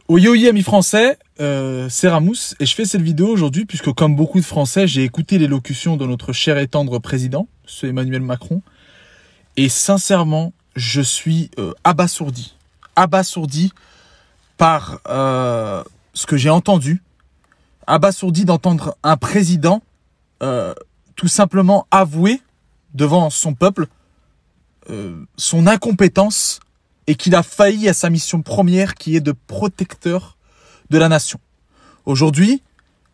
Oyoyi amis français, c'est Ramous et je fais cette vidéo aujourd'hui puisque comme beaucoup de Français, j'ai écouté l'élocution de notre cher et tendre président, ce Emmanuel Macron, et sincèrement, je suis abasourdi par ce que j'ai entendu, abasourdi d'entendre un président tout simplement avouer devant son peuple son incompétence et qu'il a failli à sa mission première qui est de protecteur de la nation. Aujourd'hui,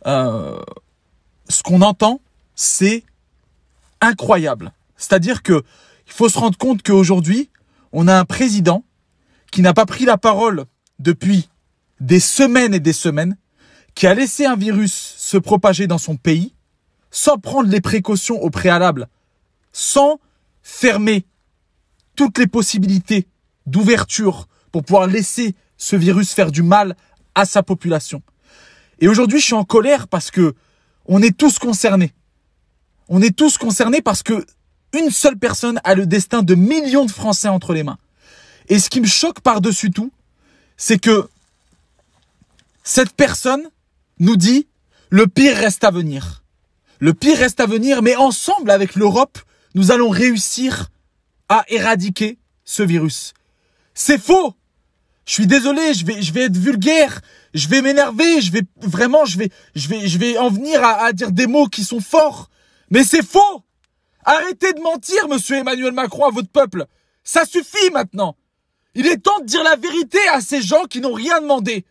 ce qu'on entend, c'est incroyable. C'est-à-dire que il faut se rendre compte qu'aujourd'hui, on a un président qui n'a pas pris la parole depuis des semaines et des semaines, qui a laissé un virus se propager dans son pays, sans prendre les précautions au préalable, sans fermer toutes les possibilités d'ouverture pour pouvoir laisser ce virus faire du mal à sa population. Et aujourd'hui, je suis en colère parce que on est tous concernés. On est tous concernés parce que une seule personne a le destin de millions de Français entre les mains. Et ce qui me choque par-dessus tout, c'est que cette personne nous dit le pire reste à venir. Le pire reste à venir, mais ensemble avec l'Europe, nous allons réussir à éradiquer ce virus. C'est faux. Je suis désolé, je vais être vulgaire, je vais m'énerver, je vais en venir à dire des mots qui sont forts. Mais c'est faux. Arrêtez de mentir, monsieur Emmanuel Macron, à votre peuple. Ça suffit maintenant. Il est temps de dire la vérité à ces gens qui n'ont rien demandé.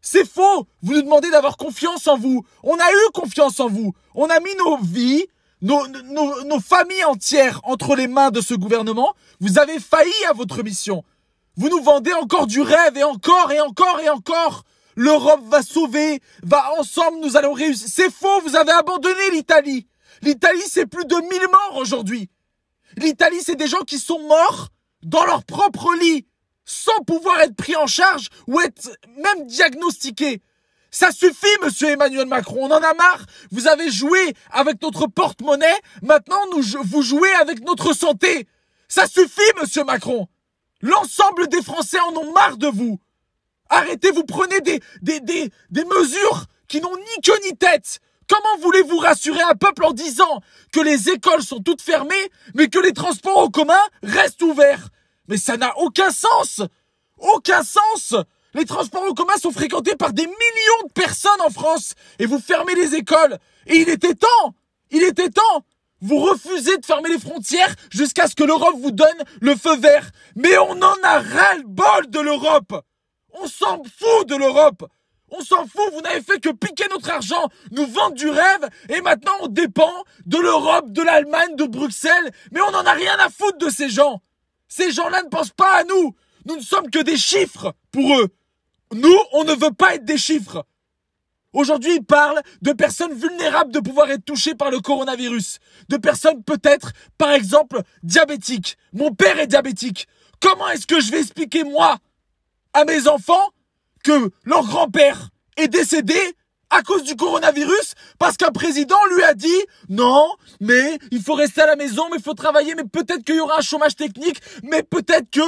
C'est faux. Vous nous demandez d'avoir confiance en vous. On a eu confiance en vous. On a mis nos vies, nos familles entières entre les mains de ce gouvernement. Vous avez failli à votre mission. Vous nous vendez encore du rêve et encore et encore et encore. L'Europe va sauver, ensemble nous allons réussir. C'est faux, vous avez abandonné l'Italie. L'Italie, c'est plus de 1000 morts aujourd'hui. L'Italie, c'est des gens qui sont morts dans leur propre lit, sans pouvoir être pris en charge ou être même diagnostiqués. Ça suffit, monsieur Emmanuel Macron, on en a marre. Vous avez joué avec notre porte-monnaie, maintenant vous jouez avec notre santé. Ça suffit, monsieur Macron. L'ensemble des Français en ont marre de vous. Arrêtez, vous prenez des mesures qui n'ont ni queue ni tête. Comment voulez-vous rassurer un peuple en disant que les écoles sont toutes fermées, mais que les transports en commun restent ouverts? Mais ça n'a aucun sens. Aucun sens. Les transports en commun sont fréquentés par des millions de personnes en France. Et vous fermez les écoles. Et il était temps. Il était temps. Vous refusez de fermer les frontières jusqu'à ce que l'Europe vous donne le feu vert. Mais on en a ras-le-bol de l'Europe. On s'en fout de l'Europe. On s'en fout, vous n'avez fait que piquer notre argent, nous vendre du rêve, et maintenant on dépend de l'Europe, de l'Allemagne, de Bruxelles. Mais on n'en a rien à foutre de ces gens. Ces gens-là ne pensent pas à nous. Nous ne sommes que des chiffres pour eux. Nous, on ne veut pas être des chiffres. Aujourd'hui, ils parlent de personnes vulnérables de pouvoir être touchées par le coronavirus. De personnes peut-être, par exemple, diabétiques. Mon père est diabétique. Comment est-ce que je vais expliquer, moi, à mes enfants, que leur grand-père est décédé à cause du coronavirus parce qu'un président lui a dit non, mais il faut rester à la maison, mais il faut travailler, mais peut-être qu'il y aura un chômage technique, mais peut-être que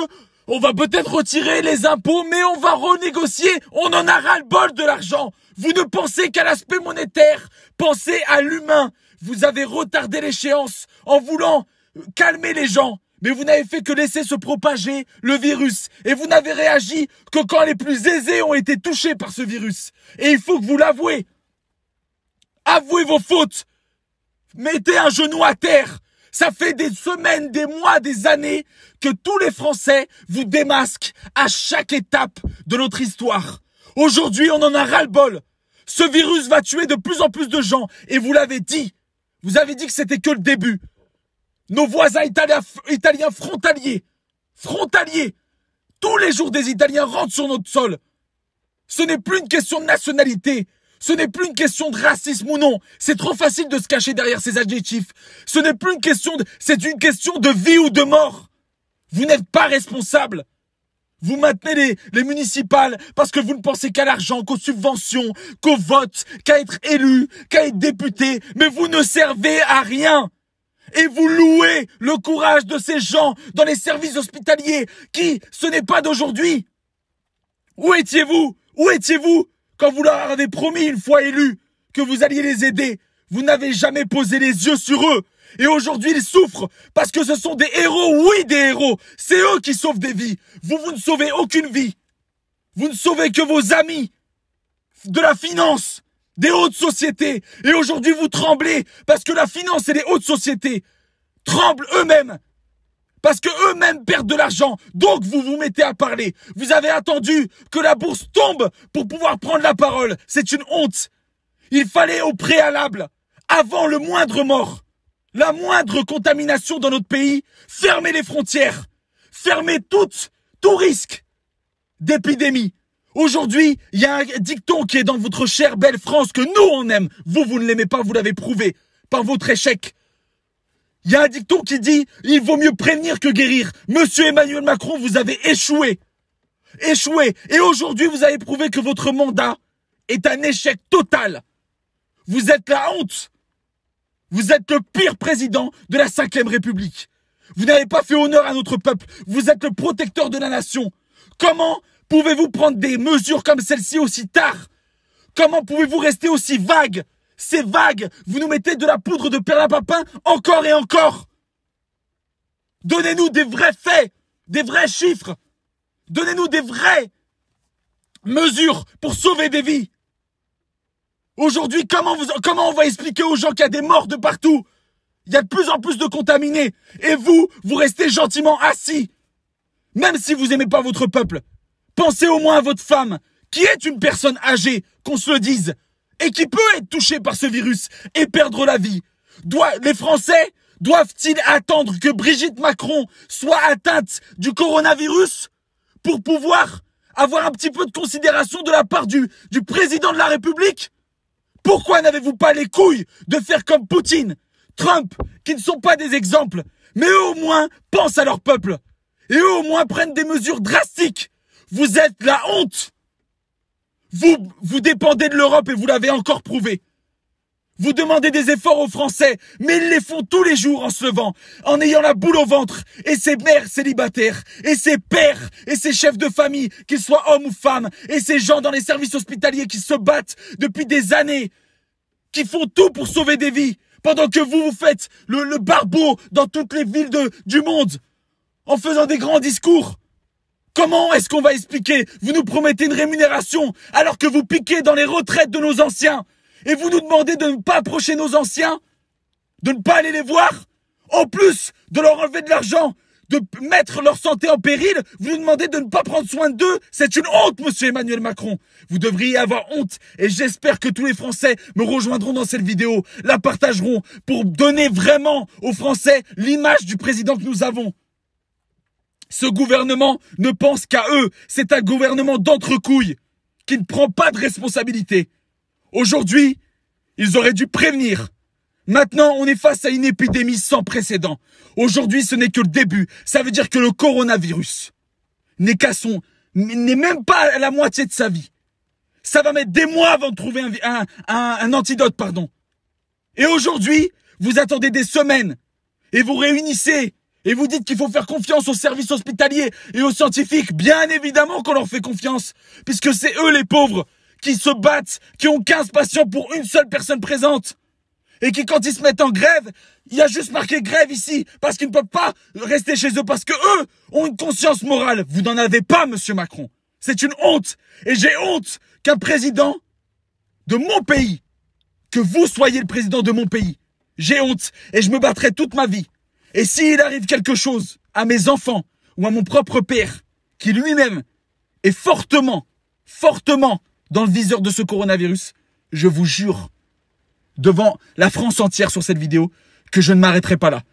on va peut-être retirer les impôts, mais on va renégocier. On en a ras-le-bol de l'argent. Vous ne pensez qu'à l'aspect monétaire. Pensez à l'humain. Vous avez retardé l'échéance en voulant calmer les gens. Mais vous n'avez fait que laisser se propager le virus. Et vous n'avez réagi que quand les plus aisés ont été touchés par ce virus. Et il faut que vous l'avouez. Avouez vos fautes. Mettez un genou à terre. Ça fait des semaines, des mois, des années que tous les Français vous démasquent à chaque étape de notre histoire. Aujourd'hui, on en a ras-le-bol. Ce virus va tuer de plus en plus de gens. Et vous l'avez dit. Vous avez dit que c'était que le début. Nos voisins italiens frontaliers, tous les jours des Italiens rentrent sur notre sol. Ce n'est plus une question de nationalité, ce n'est plus une question de racisme ou non. C'est trop facile de se cacher derrière ces adjectifs. Ce n'est plus une question c'est une question de vie ou de mort. Vous n'êtes pas responsable. Vous maintenez les municipales parce que vous ne pensez qu'à l'argent, qu'aux subventions, qu'au vote, qu'à être élu, qu'à être député. Mais vous ne servez à rien. Et vous louez le courage de ces gens dans les services hospitaliers qui, ce n'est pas d'aujourd'hui. Où étiez-vous? Où étiez-vous quand vous leur avez promis une fois élus que vous alliez les aider? Vous n'avez jamais posé les yeux sur eux. Et aujourd'hui, ils souffrent parce que ce sont des héros, oui, des héros. C'est eux qui sauvent des vies. Vous ne sauvez aucune vie. Vous ne sauvez que vos amis, de la finance, des hautes sociétés. Et aujourd'hui, vous tremblez parce que la finance et les hautes sociétés tremblent eux-mêmes. Parce que eux-mêmes perdent de l'argent. Donc, vous vous mettez à parler. Vous avez attendu que la bourse tombe pour pouvoir prendre la parole. C'est une honte. Il fallait au préalable, avant le moindre mort, la moindre contamination dans notre pays, fermer les frontières. Fermer tout risque d'épidémie. Aujourd'hui, il y a un dicton qui est dans votre chère belle France que nous on aime. Vous ne l'aimez pas, vous l'avez prouvé par votre échec. Il y a un dicton qui dit « Il vaut mieux prévenir que guérir ». Monsieur Emmanuel Macron, vous avez échoué. Échoué. Et aujourd'hui, vous avez prouvé que votre mandat est un échec total. Vous êtes la honte. Vous êtes le pire président de la 5e République. Vous n'avez pas fait honneur à notre peuple. Vous êtes le protecteur de la nation. Comment pouvez-vous prendre des mesures comme celle-ci aussi tard? Comment pouvez-vous rester aussi vague? C'est vague. Vous nous mettez de la poudre de perlimpinpin encore et encore. Donnez-nous des vrais faits, des vrais chiffres. Donnez-nous des vraies mesures pour sauver des vies. Aujourd'hui, comment on va expliquer aux gens qu'il y a des morts de partout? Il y a de plus en plus de contaminés. Et vous restez gentiment assis. Même si vous n'aimez pas votre peuple. Pensez au moins à votre femme, qui est une personne âgée, qu'on se le dise, et qui peut être touchée par ce virus et perdre la vie. Les Français doivent-ils attendre que Brigitte Macron soit atteinte du coronavirus pour pouvoir avoir un petit peu de considération de la part du président de la République? Pourquoi n'avez-vous pas les couilles de faire comme Poutine, Trump, qui ne sont pas des exemples, mais eux au moins pensent à leur peuple, et eux au moins prennent des mesures drastiques? Vous êtes la honte. Vous dépendez de l'Europe et vous l'avez encore prouvé. Vous demandez des efforts aux Français, mais ils les font tous les jours en se levant, en ayant la boule au ventre. Et ces mères célibataires, et ces pères, et ces chefs de famille, qu'ils soient hommes ou femmes, et ces gens dans les services hospitaliers qui se battent depuis des années, qui font tout pour sauver des vies, pendant que vous faites le barbeau dans toutes les villes du monde, en faisant des grands discours. Comment est-ce qu'on va expliquer? Vous nous promettez une rémunération alors que vous piquez dans les retraites de nos anciens. Et vous nous demandez de ne pas approcher nos anciens, de ne pas aller les voir. En plus de leur enlever de l'argent, de mettre leur santé en péril, vous nous demandez de ne pas prendre soin d'eux. C'est une honte, monsieur Emmanuel Macron. Vous devriez avoir honte. Et j'espère que tous les Français me rejoindront dans cette vidéo, la partageront pour donner vraiment aux Français l'image du président que nous avons. Ce gouvernement ne pense qu'à eux. C'est un gouvernement d'entrecouilles qui ne prend pas de responsabilité. Aujourd'hui, ils auraient dû prévenir. Maintenant, on est face à une épidémie sans précédent. Aujourd'hui, ce n'est que le début. Ça veut dire que le coronavirus n'est même pas à la moitié de sa vie. Ça va mettre des mois avant de trouver un antidote, pardon. Et aujourd'hui, vous attendez des semaines et vous réunissez. Et vous dites qu'il faut faire confiance aux services hospitaliers et aux scientifiques. Bien évidemment qu'on leur fait confiance. Puisque c'est eux les pauvres qui se battent, qui ont 15 patients pour une seule personne présente. Et qui, quand ils se mettent en grève, il y a juste marqué grève ici. Parce qu'ils ne peuvent pas rester chez eux. Parce que eux ont une conscience morale. Vous n'en avez pas, monsieur Macron. C'est une honte. Et j'ai honte qu'un président de mon pays, que vous soyez le président de mon pays. J'ai honte. Et je me battrai toute ma vie. Et s'il arrive quelque chose à mes enfants ou à mon propre père, qui lui-même est fortement dans le viseur de ce coronavirus, je vous jure, devant la France entière sur cette vidéo, que je ne m'arrêterai pas là,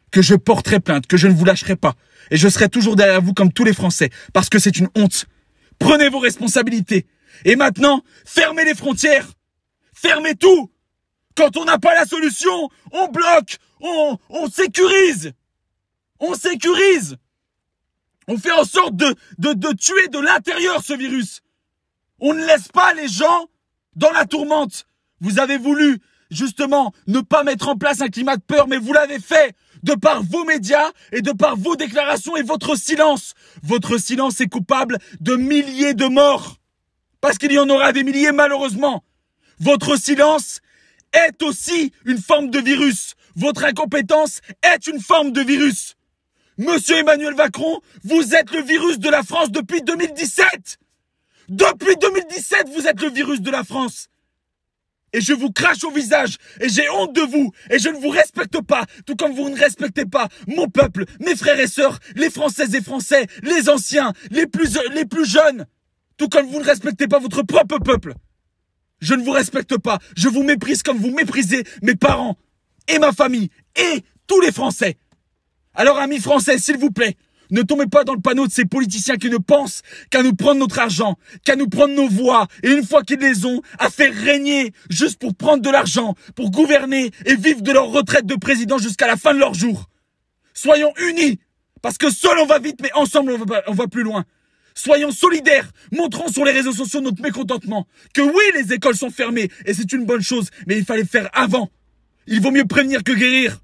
que je porterai plainte, que je ne vous lâcherai pas. Et je serai toujours derrière vous comme tous les Français, parce que c'est une honte. Prenez vos responsabilités. Et maintenant, fermez les frontières. Fermez tout. Quand on n'a pas la solution, on bloque. On sécurise. On sécurise. On fait en sorte de tuer de l'intérieur ce virus. On ne laisse pas les gens dans la tourmente. Vous avez voulu, justement, ne pas mettre en place un climat de peur, mais vous l'avez fait de par vos médias et de par vos déclarations et votre silence. Votre silence est coupable de milliers de morts. Parce qu'il y en aura des milliers malheureusement. Votre silence est aussi une forme de virus. Votre incompétence est une forme de virus. Monsieur Emmanuel Macron, vous êtes le virus de la France depuis 2017. Depuis 2017, vous êtes le virus de la France. Et je vous crache au visage, et j'ai honte de vous, et je ne vous respecte pas, tout comme vous ne respectez pas mon peuple, mes frères et sœurs, les Françaises et Français, les anciens, les plus jeunes, tout comme vous ne respectez pas votre propre peuple. Je ne vous respecte pas, je vous méprise comme vous méprisez mes parents, et ma famille, et tous les Français. Alors amis français, s'il vous plaît, ne tombez pas dans le panneau de ces politiciens qui ne pensent qu'à nous prendre notre argent, qu'à nous prendre nos voix, et une fois qu'ils les ont, à faire régner juste pour prendre de l'argent, pour gouverner et vivre de leur retraite de président jusqu'à la fin de leur jour. Soyons unis, parce que seul on va vite, mais ensemble on va plus loin. Soyons solidaires, montrons sur les réseaux sociaux notre mécontentement, que oui, les écoles sont fermées, et c'est une bonne chose, mais il fallait faire avant. Il vaut mieux prévenir que guérir.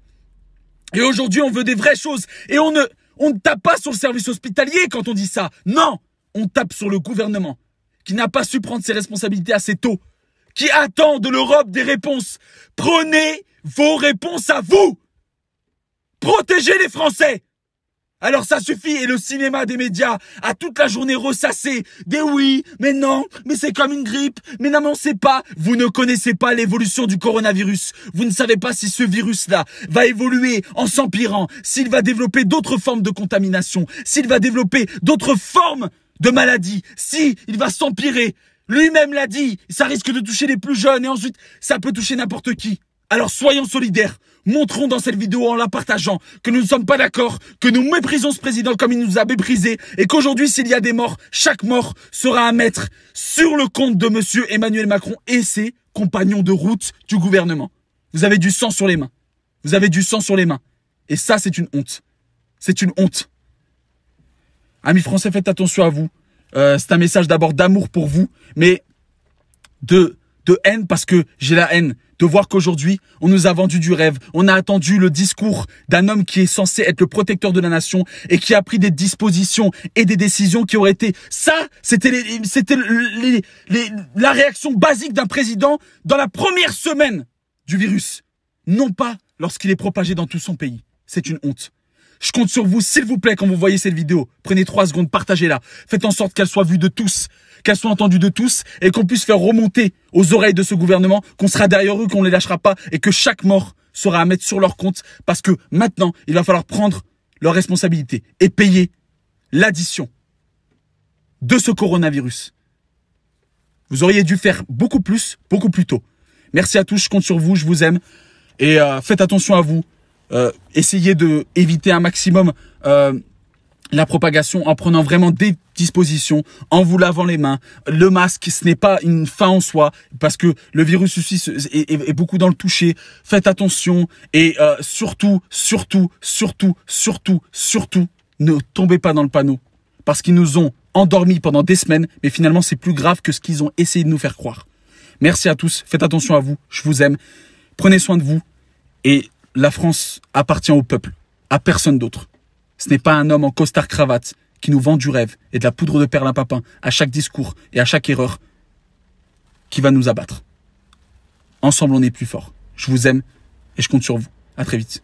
Et aujourd'hui, on veut des vraies choses, et on ne tape pas sur le service hospitalier quand on dit ça. Non, on tape sur le gouvernement qui n'a pas su prendre ses responsabilités assez tôt, qui attend de l'Europe des réponses. Prenez vos réponses à vous. Protégez les Français. Alors ça suffit, et le cinéma des médias a toute la journée ressassé des oui, mais non, mais c'est comme une grippe, mais non, mais on sait pas. Vous ne connaissez pas l'évolution du coronavirus. Vous ne savez pas si ce virus-là va évoluer en s'empirant, s'il va développer d'autres formes de contamination, s'il va développer d'autres formes de maladies, s'il va s'empirer. Lui-même l'a dit, ça risque de toucher les plus jeunes et ensuite ça peut toucher n'importe qui. Alors soyons solidaires. Montrons dans cette vidéo en la partageant que nous ne sommes pas d'accord, que nous méprisons ce président comme il nous a méprisés et qu'aujourd'hui s'il y a des morts, chaque mort sera à mettre sur le compte de monsieur Emmanuel Macron et ses compagnons de route du gouvernement. Vous avez du sang sur les mains. Vous avez du sang sur les mains. Et ça, c'est une honte. C'est une honte. Amis français, faites attention à vous. C'est un message d'abord d'amour pour vous, mais de haine parce que j'ai la haine de voir qu'aujourd'hui, on nous a vendu du rêve. On a attendu le discours d'un homme qui est censé être le protecteur de la nation et qui a pris des dispositions et des décisions qui auraient été... Ça, c'était la réaction basique d'un président dans la première semaine du virus. Non pas lorsqu'il est propagé dans tout son pays. C'est une honte. Je compte sur vous, s'il vous plaît, quand vous voyez cette vidéo. Prenez 3 secondes, partagez-la. Faites en sorte qu'elle soit vue de tous, qu'elle soit entendue de tous et qu'on puisse faire remonter aux oreilles de ce gouvernement qu'on sera derrière eux, qu'on ne les lâchera pas et que chaque mort sera à mettre sur leur compte parce que maintenant, il va falloir prendre leurs responsabilités et payer l'addition de ce coronavirus. Vous auriez dû faire beaucoup plus, beaucoup plus tôt. Merci à tous, je compte sur vous, je vous aime et faites attention à vous. Essayez de éviter un maximum la propagation en prenant vraiment des dispositions, en vous lavant les mains. Le masque, ce n'est pas une fin en soi parce que le virus aussi est beaucoup dans le toucher. Faites attention et surtout, ne tombez pas dans le panneau parce qu'ils nous ont endormis pendant des semaines, mais finalement c'est plus grave que ce qu'ils ont essayé de nous faire croire. Merci à tous, faites attention à vous, je vous aime, prenez soin de vous et la France appartient au peuple, à personne d'autre. Ce n'est pas un homme en costard-cravate qui nous vend du rêve et de la poudre de perlimpinpin à chaque discours et à chaque erreur qui va nous abattre. Ensemble, on est plus fort. Je vous aime et je compte sur vous. À très vite.